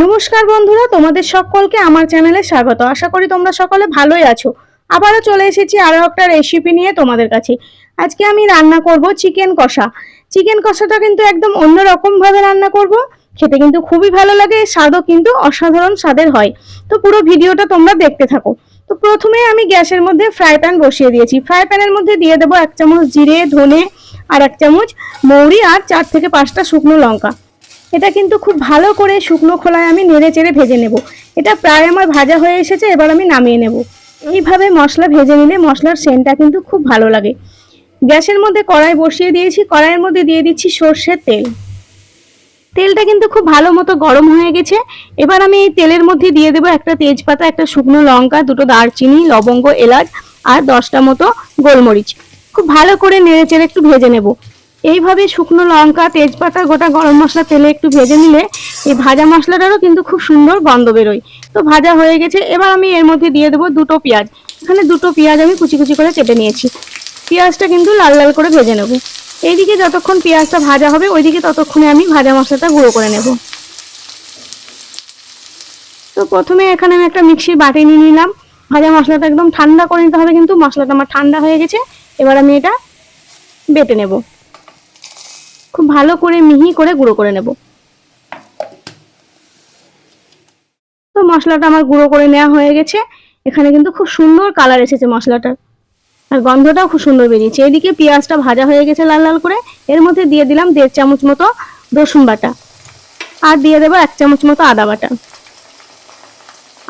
নমস্কার বন্ধুরা, তোমাদের সকলকে আমার চ্যানেলে স্বাগত। আশা করি তোমরা সকলে ভালোই আছো। আবারও চলে এসেছি আরো একটা রেসিপি নিয়ে তোমাদের কাছে। আজকে আমি রান্না করব চিকেন কষা। চিকেন কষাটা কিন্তু একদম অন্যরকম ভাবে রান্না করব। খেতে কিন্তু খুবই ভালো লাগে, স্বাদও কিন্তু অসাধারণ স্বাদের হয়। তো পুরো ভিডিওটা তোমরা দেখতে থাকো। তো প্রথমে আমি গ্যাসের মধ্যে ফ্রাই প্যান বসিয়ে দিয়েছি। ফ্রাই প্যানের মধ্যে দিয়ে দেবো 1 চামচ জিরে, ধনে আর 1 চামচ মৌরি আর 4 থেকে 5টা শুকনো লঙ্কা। এটা কিন্তু খুব ভালো করে শুকনো খোলায় আমি নেড়ে চেড়ে ভেজে নেব। এটা প্রায় আমার ভাজা হয়ে এসেছে, এবার আমি নামিয়ে নেব। এইভাবে মশলা ভেজে নিলে মশলার সেন্টটা কিন্তু খুব ভালো লাগে। গ্যাসের মধ্যে কড়াই বসিয়ে দিয়েছি, কড়াইয়ের মধ্যে দিয়ে দিচ্ছি সর্ষের তেল। তেলটা কিন্তু খুব ভালো মতো গরম হয়ে গেছে। এবার আমি এই তেলের মধ্যে দিয়ে দেবো একটা তেজপাতা, একটা শুকনো লঙ্কা, দুটো দারচিনি, লবঙ্গ, এলাচ আর 10টা মতো গোলমরিচ। খুব ভালো করে নেড়ে চেড়ে একটু ভেজে নেব। এইভাবে শুকনো লঙ্কা, তেজপাতা, গোটা গরম মশলা তেলে একটু ভেজে নিলে এই ভাজা মশলাটারও কিন্তু খুব সুন্দর গন্ধ বেরোয়। তো ভাজা হয়ে গেছে, এবার আমি এর মধ্যে দিয়ে দেবো 2টো পেঁয়াজ। এখানে 2টো পেঁয়াজ আমি কুচি কুচি করে কেটে নিয়েছি। পেঁয়াজটা কিন্তু লাল লাল করে ভেজে নেব। এইদিকে যতক্ষণ পেঁয়াজটা ভাজা হবে ওইদিকে ততক্ষণে আমি ভাজা মশলাটা গুঁড়ো করে নেব। তো প্রথমে এখানে আমি একটা মিক্সির বাটি নিয়ে নিলাম। ভাজা মশলাটা একদম ঠান্ডা করে নিতে হবে, কিন্তু মশলাটা আমার ঠান্ডা হয়ে গেছে। এবার আমি এটা বেটে নেব, খুব ভালো করে মিহি করে গুঁড়ো করে নেব। তো মশলাটা আমার গুঁড়ো করে নেওয়া হয়ে গেছে। এখানে কিন্তু খুব সুন্দর কালার এসেছে মশলাটার, আর গন্ধটাও খুব সুন্দর বেরিয়েছে। এদিকে পেঁয়াজটা ভাজা হয়ে গেছে লাল লাল করে। এর মধ্যে দিয়ে দিলাম 1.5 চামচ মতো রসুন বাটা, আর দিয়ে দেবো 1 চামচ মতো আদা বাটা।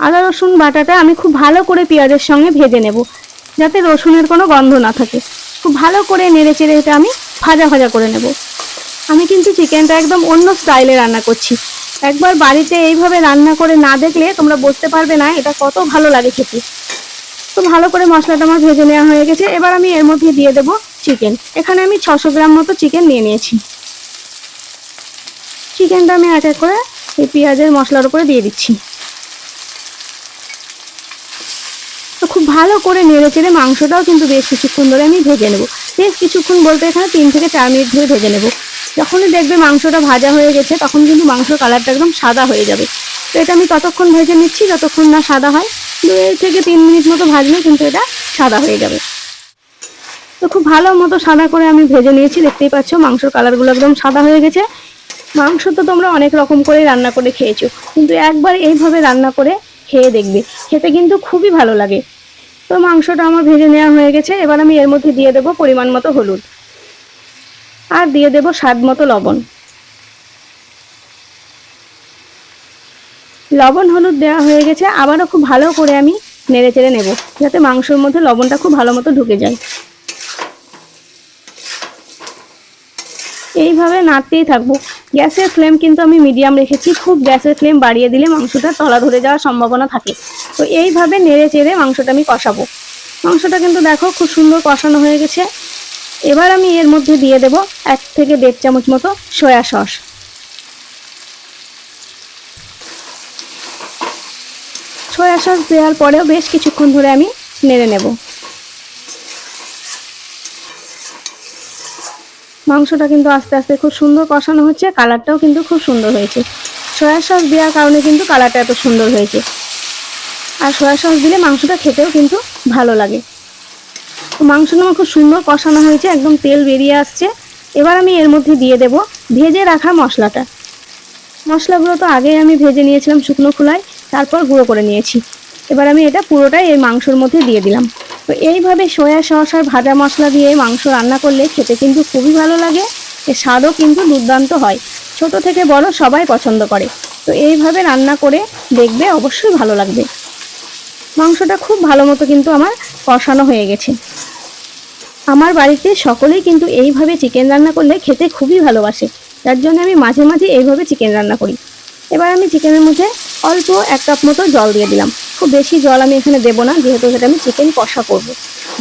আদা রসুন বাটাটা আমি খুব ভালো করে পেঁয়াজের সঙ্গে ভেজে নেব, যাতে রসুনের কোনো গন্ধ না থাকে। খুব ভালো করে নেড়ে চেড়ে এটা আমি ভাজা ভাজা করে নেব। আমি কিন্তু চিকেনটা একদম অন্য স্টাইলে রান্না করছি। একবার বাড়িতে এইভাবে রান্না করে না দেখলে তোমরা বুঝতে পারবে না এটা কত ভালো লাগে খেতে। তো ভালো করে মশলাটা আমার ভেজে নেওয়া হয়ে গেছে। এবার আমি এর মধ্যে দিয়ে দেবো চিকেন। এখানে আমি 600 গ্রাম মতো চিকেন নিয়ে নিয়েছি। চিকেনটা আমি এক এক করে এই পেঁয়াজের মশলার উপরে দিয়ে দিচ্ছি। তো খুব ভালো করে নেড়ে চেড়ে মাংসটাও কিন্তু বেশ কিছুক্ষণ ধরে আমি ভেজে নেব। বেশ কিছুক্ষণ বলতে এখানে 3 থেকে 4 মিনিট ধরে ভেজে নেব। যখনই দেখবে মাংসটা ভাজা হয়ে গেছে তখন কিন্তু মাংসর কালারটা একদম সাদা হয়ে যাবে। তো এটা আমি ততক্ষণ ভেজে নিচ্ছি যতক্ষণ না সাদা হয়। 2 থেকে 3 মিনিট মতো ভাজলে কিন্তু এটা সাদা হয়ে যাবে। তো খুব ভালো মতো সাদা করে আমি ভেজে নিয়েছি, দেখতেই পাচ্ছ মাংসর কালারগুলো একদম সাদা হয়ে গেছে। মাংস তো তোমরা অনেক রকম করে রান্না করে খেয়েছো, কিন্তু একবার এইভাবে রান্না করে খেয়ে দেখবে, খেতে কিন্তু খুবই ভালো লাগে। তো মাংসটা আমার ভেজে নেওয়া হয়ে গেছে। এবার আমি এর মধ্যে দিয়ে দেবো পরিমাণ মতো হলুদ, আর দিয়ে দেবো স্বাদ মতো লবণ। লবণ হলুদ দেওয়া হয়ে গেছে, আবারও খুব ভালো করে আমি নেড়ে চেড়ে নেব, যাতে মাংসের মধ্যে লবণটা খুব ভালো মতো ঢুকে যায়। এইভাবে নাড়তেই থাকবো। গ্যাসের ফ্লেম কিন্তু আমি মিডিয়াম রেখেছি, খুব গ্যাসের ফ্লেম বাড়িয়ে দিলে মাংসটা তলা ধরে যাওয়ার সম্ভাবনা থাকে। তো এইভাবে নেড়ে চেড়ে মাংসটা আমি কষাবো। মাংসটা কিন্তু দেখো খুব সুন্দর কষানো হয়ে গেছে। এবার আমি এর মধ্যে দিয়ে দেব 1 থেকে 1.5 চামচ মতো সয়া সস। সয়া সস দেওয়ার পরেও বেশ কিছুক্ষণ ধরে আমি নেড়ে নেব। মাংসটা কিন্তু আস্তে আস্তে খুব সুন্দর কষানো হচ্ছে, কালারটাও কিন্তু খুব সুন্দর হয়েছে। সয়া সস দেওয়ার কারণে কিন্তু কালারটা এত সুন্দর হয়েছে। আর সয়া সস দিলে মাংসটা খেতেও কিন্তু ভালো লাগে। তো মাংসটা আমার খুব সুন্দর কষানো হয়েছে, একদম তেল বেরিয়ে আসছে। এবার আমি এর মধ্যে দিয়ে দেব ভেজে রাখা মশলাটা। মশলাগুলো তো আগেই আমি ভেজে নিয়েছিলাম শুকনো খোলায়, তারপর গুঁড়ো করে নিয়েছি। এবার আমি এটা পুরোটাই এই মাংসর মধ্যে দিয়ে দিলাম। তো এইভাবে সয়া সস আর ভাজা মশলা দিয়ে মাংস রান্না করলে খেতে কিন্তু খুবই ভালো লাগে, এর স্বাদও কিন্তু দুর্দান্ত হয়। ছোট থেকে বড় সবাই পছন্দ করে। তো এইভাবে রান্না করে দেখবে, অবশ্যই ভালো লাগবে। মাংসটা খুব ভালো মতো কিন্তু আমার কষানো হয়ে গেছে। আমার বাড়িতে সকলেই কিন্তু এইভাবে চিকেন রান্না করলে খেতে খুবই ভালোবাসে, যার জন্য আমি মাঝে মাঝে এইভাবে চিকেন রান্না করি। এবার আমি চিকেনের মধ্যে অল্প 1 কাপ মতো জল দিয়ে দিলাম। খুব বেশি জল আমি এখানে দেবো না, যেহেতু সেটা আমি চিকেন কষা করব,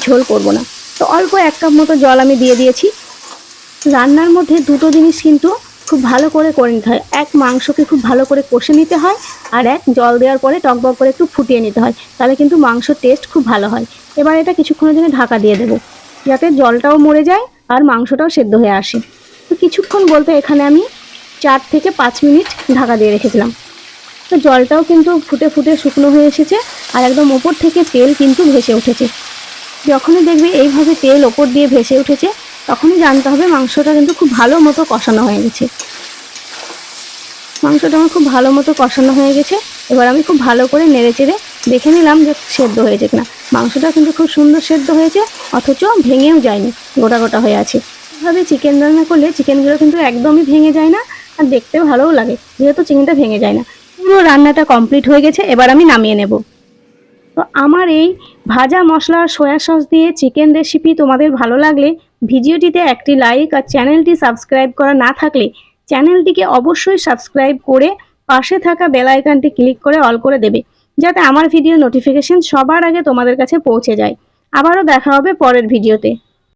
ঝোল করব না। তো অল্প 1 কাপ মতো জল আমি দিয়ে দিয়েছি। রান্নার মধ্যে দুটো জিনিস কিন্তু খুব ভালো করে নিতে হয়। এক, মাংসকে খুব ভালো করে কষে নিতে হয়, আর এক, জল দেওয়ার পরে টকবক করে একটু ফুটিয়ে নিতে হয়, তাহলে কিন্তু মাংসর টেস্ট খুব ভালো হয়। এবার এটা কিছুক্ষণের জন্য ঢাকা দিয়ে দেবো, যাতে জলটাও মরে যায় আর মাংসটাও সেদ্ধ হয়ে আসে। তো কিছুক্ষণ বলতে এখানে আমি 4 থেকে 5 মিনিট ঢাকা দিয়ে রেখেছিলাম। তো জলটাও কিন্তু ফুটে ফুটে শুকনো হয়ে এসেছে আর একদম ওপর থেকে তেল কিন্তু ভেসে উঠেছে। যখনই দেখবে এইভাবে তেল ওপর দিয়ে ভেসে উঠেছে তখনই জানতে হবে মাংসটা কিন্তু খুব ভালো মতো কষানো হয়ে গেছে। মাংসটা আমার খুব ভালো মতো কষানো হয়ে গেছে। এবার আমি খুব ভালো করে নেড়ে চেড়ে দেখে নিলাম যে সেদ্ধ হয়েছে কিনা। মাংসটা কিন্তু খুব সুন্দর সেদ্ধ হয়েছে, অথচ ভেঙেও যায়নি, গোটা গোটা হয়ে আছে। এভাবে চিকেন রান্না করলে চিকেনগুলো কিন্তু একদমই ভেঙে যায় না আর দেখতেও ভালোও লাগে, যেহেতু চিকেনটা ভেঙে যায় না। পুরো রান্নাটা কমপ্লিট হয়ে গেছে, এবার আমি নামিয়ে নেব। তো আমার এই ভাজা মশলা আর সয়া সস দিয়ে চিকেন রেসিপি তোমাদের ভালো লাগলে ভিডিওটিতে একটি লাইক আর চ্যানেলটি সাবস্ক্রাইব করা না থাকলে চ্যানেলটিকে অবশ্যই সাবস্ক্রাইব করে পাশে থাকা বেল আইকনটি ক্লিক করে অল করে দেবে, যাতে আমার ভিডিও নোটিফিকেশন সবার আগে তোমাদের কাছে পৌঁছে যায়। আবারও দেখা হবে পরের ভিডিওতে।